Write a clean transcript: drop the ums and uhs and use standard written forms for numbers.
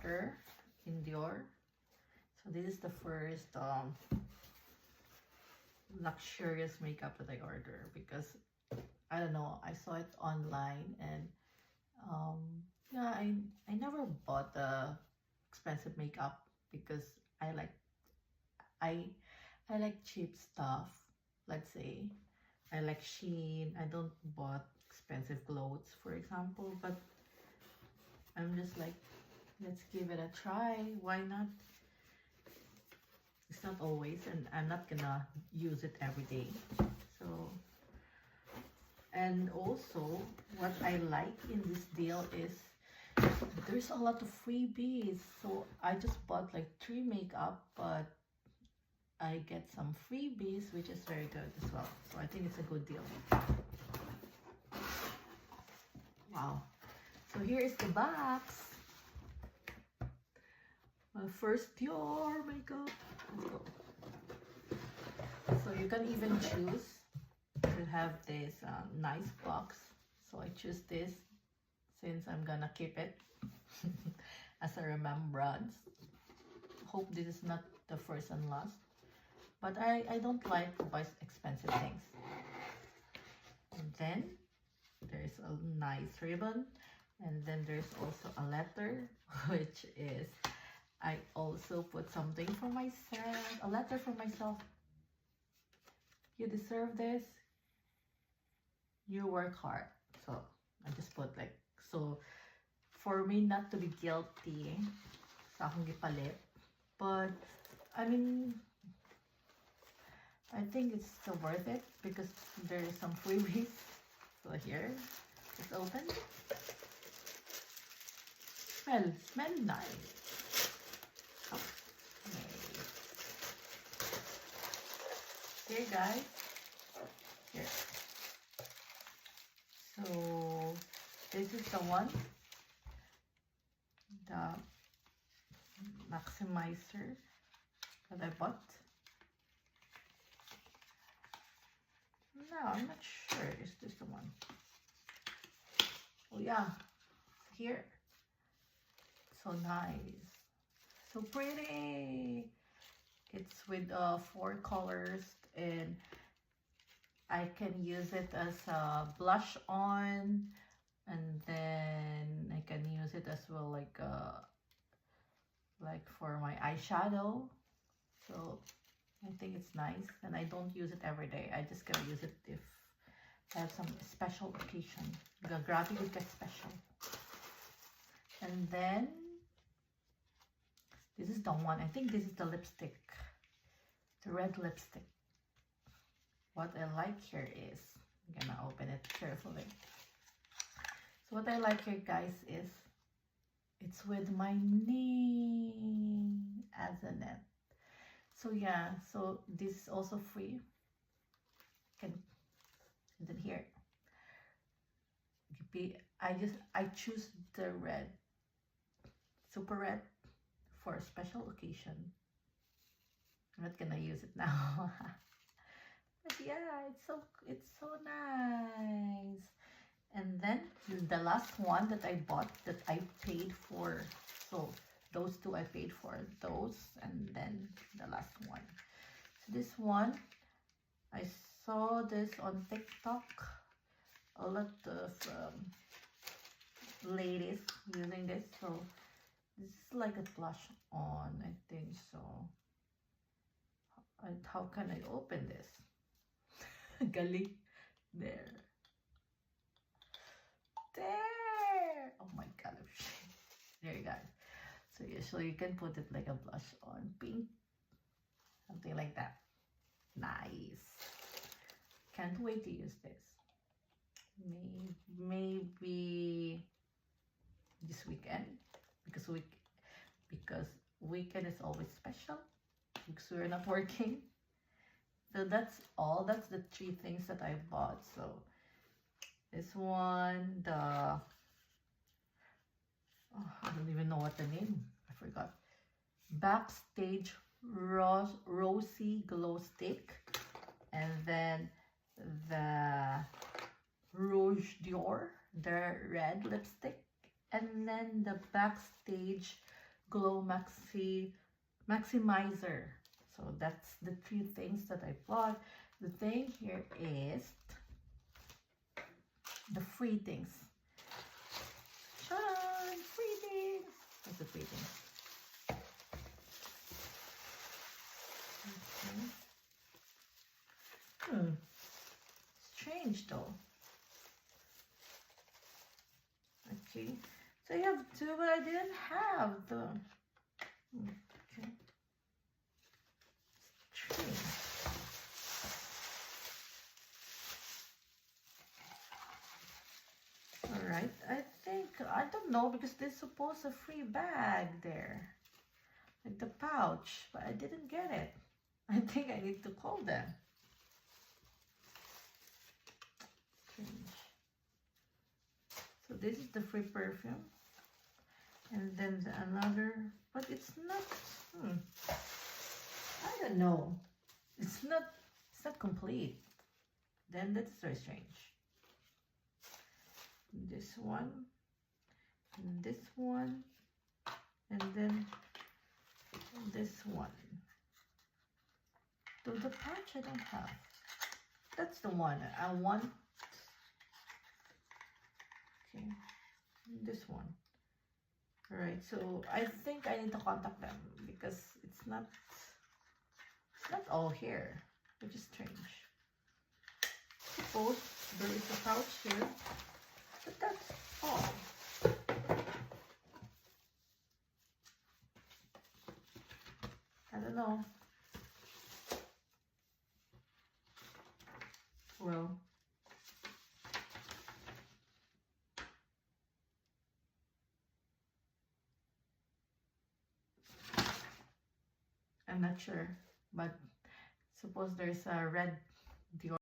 order in Dior. So this is the first luxurious makeup that I order because I don't know, I saw it online and yeah, I never bought the expensive makeup because I like I I like cheap stuff. Let's say I like Shein. I don't bought expensive clothes, for example, but I'm just like, let's give it a try. Why not? It's not always, and I'm not gonna use it every day. So, and also, what I like in this deal is there's a lot of freebies. So I just bought like 3 makeup, but I get some freebies, which is very good as well. So I think it's a good deal. Wow. So here is the box. My first Dior makeup. Let's go. So you can even choose to have this nice box. So I choose this since I'm gonna keep it as a remembrance. Hope this is not the first and last. But I don't like to buy expensive things. And then there's a nice ribbon. And then there's also a letter, which is, I also put something for myself. A letter for myself. You deserve this. You work hard. So I just put like, so for me not to be guilty sa akong gipalit. But I mean, I think it's so worth it because there is some freebies. So here, it's open. Smell nice. Okay. Here guys. Here. So this is the one. The maximizer that I bought. No, I'm not sure. Is this the one? Oh yeah, here. So nice, so pretty. It's with 4 colors, and I can use it as a blush on, and then I can use it as well like for my eyeshadow. So I think it's nice, and I don't use it every day. I just gonna use it if I have some special occasion. Grabe yung special. And then this is the one. I think this is the lipstick, the red lipstick. What I like here is, I'm gonna open it carefully. So what I like here, guys, is it's with my name as in it. So yeah, so this is also free. And then here, I choose the red, super red, for a special occasion. I'm not gonna use it now. But yeah, it's so nice. And then the last one that I bought that I paid for. So those 2 I paid for those, and then the last one. So this one, I saw this on TikTok. A lot of ladies using this. So this is like a blush on, I think so. And how can I open this? Galing. There. Oh my god. There you go. So usually you can put it like a blush on, pink, something like that. Nice. Can't wait to use this. Maybe this weekend, because weekend is always special because we're not working. So that's all. That's the 3 things that I bought. So this one, I don't even know what the name, I forgot. Backstage Rosy Glow Stick, and then the Rouge Dior, the red lipstick, and then the Backstage Glow Maximizer. So that's the 3 things that I bought. The thing here is the free things. Shine, free things. What's the free things? Okay. Strange though. Okay. So you have 2, but I didn't have the. Okay. Strange. Alright, I don't know, because there's supposed a free bag there. Like the pouch, but I didn't get it. I think I need to call them. Strange. So this is the free perfume. And then another, but it's not, I don't know. It's not complete. Then that's very strange. This one, and this one, and then this one. So the pouch I don't have. That's the one I want. Okay, this one. All right, so I think I need to contact them because it's not all here, which is strange. Suppose there is a pouch here, but that's all. I don't know. Well, I'm not sure, but suppose there's a red Dior